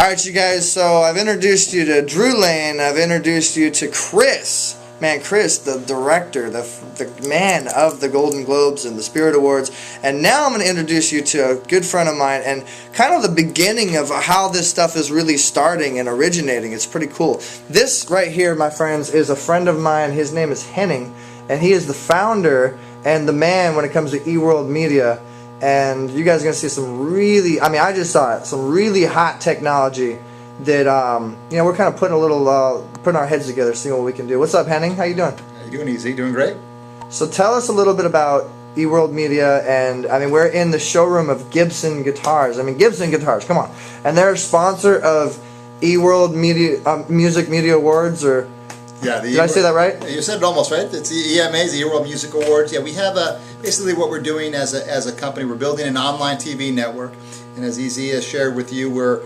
Alright, you guys, so I've introduced you to Drew Lane, I've introduced you to Chris. Man, Chris, the director, the man of the Golden Globes and the Spirit Awards. And now I'm going to introduce you to a good friend of mine and kind of the beginning of how this stuff is really starting and originating. It's pretty cool. This right here, my friends, is a friend of mine. His name is Henning, and he is the founder and the man when it comes to Eworldmedia. And you guys are going to see some really, I just saw it, some really hot technology that, we're kind of putting putting our heads together, seeing what we can do. What's up, Henning? How you doing? How you doing, Easy? Doing great. So tell us a little bit about Eworldmedia, and we're in the showroom of Gibson Guitars. Gibson Guitars, come on. And they're a sponsor of Eworldmedia, Music Media Awards, or... Yeah, did I say that right? You said it almost right. It's the EMAs, the Eworld Music Awards. Yeah, we have basically what we're doing as a company. We're building an online TV network, and as Easy has shared with you, we're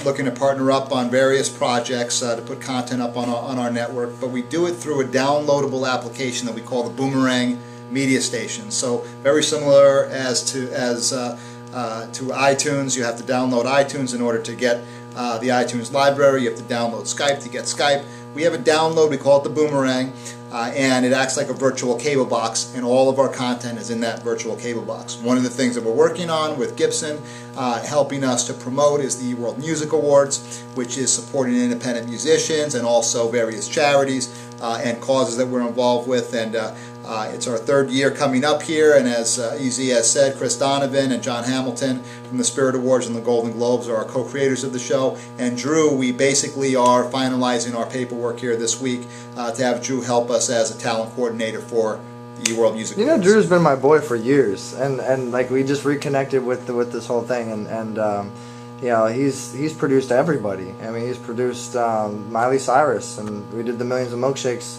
looking to partner up on various projects to put content up on our network. But we do it through a downloadable application that we call the Boomerang Media Station. So very similar to iTunes. You have to download iTunes in order to get the iTunes library. You have to download Skype to get Skype. We have a download, we call it the Boomerang, and it acts like a virtual cable box, and all of our content is in that virtual cable box. One of the things that we're working on with Gibson, helping us to promote, is the Eworld Music Awards, which is supporting independent musicians and also various charities and causes that we're involved with. And it's our third year coming up here, and as Easy has said, Chris Donovan and John Hamilton from the Spirit Awards and the Golden Globes are our co-creators of the show. And Drew, we basically are finalizing our paperwork here this week to have Drew help us as a talent coordinator for the Eworld Music Awards. You know, Drew's been my boy for years, and like we just reconnected with this whole thing, and he's produced everybody. He's produced Miley Cyrus, and we did the Millions of Milkshakes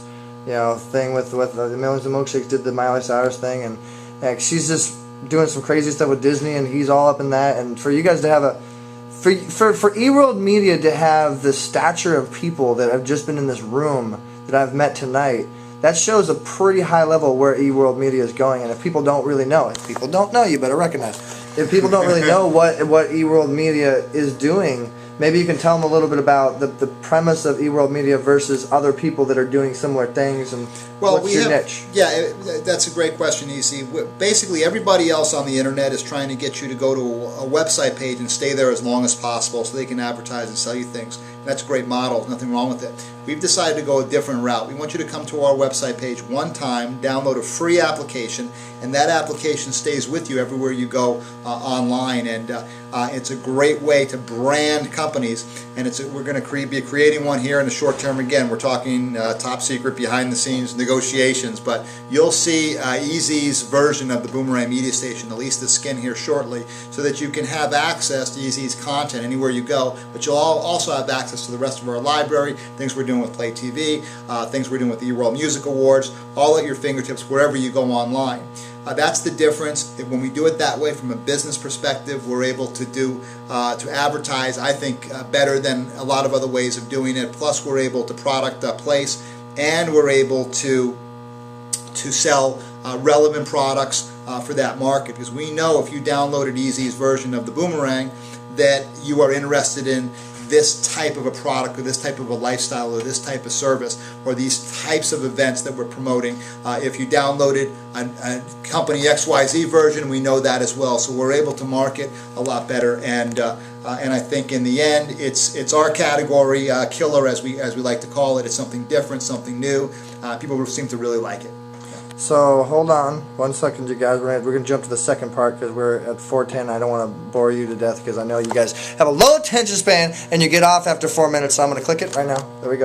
thing with the Millions of Milkshakes, did the Miley Cyrus thing, and she's just doing some crazy stuff with Disney, and he's all up in that. And for you guys to have for Eworldmedia to have the stature of people that have just been in this room that I've met tonight, that shows a pretty high level where Eworldmedia is going. And if people don't really know, you better recognize. If people don't really know what Eworldmedia is doing, maybe you can tell them a little bit about the premise of Eworldmedia versus other people that are doing similar things, and what's your niche? Yeah, that's a great question, EC. Basically, everybody else on the internet is trying to get you to go to a website page and stay there as long as possible so they can advertise and sell you things. And that's a great model. There's nothing wrong with it. We've decided to go a different route. We want you to come to our website page one time, download a free application, and that application stays with you everywhere you go online. And it's a great way to brand companies. And we're going to be creating one here in the short term. Again, we're talking top secret, behind the scenes negotiations, but you'll see Easy's version of the Boomerang Media Station, at least the skin here shortly, so that you can have access to Easy's content anywhere you go. But you'll also have access to the rest of our library, things we're doing with Play TV, things we're doing with the Eworld Music Awards, all at your fingertips wherever you go online. That's the difference. When we do it that way from a business perspective, we're able to advertise, I think, better than a lot of other ways of doing it. Plus, we're able to product place, and we're able to sell relevant products for that market. Because we know if you downloaded Easy's version of the Boomerang that you are interested in this type of a product, or this type of a lifestyle, or this type of service, or these types of events that we're promoting. If you downloaded a company XYZ version, we know that as well. So we're able to market a lot better, and I think in the end, it's our category killer, as we like to call it. It's something different, something new. People seem to really like it. So hold on 1 second, you guys. We're going to jump to the second part because we're at 4:10. I don't want to bore you to death because I know you guys have a low attention span and you get off after 4 minutes. So I'm going to click it right now. There we go.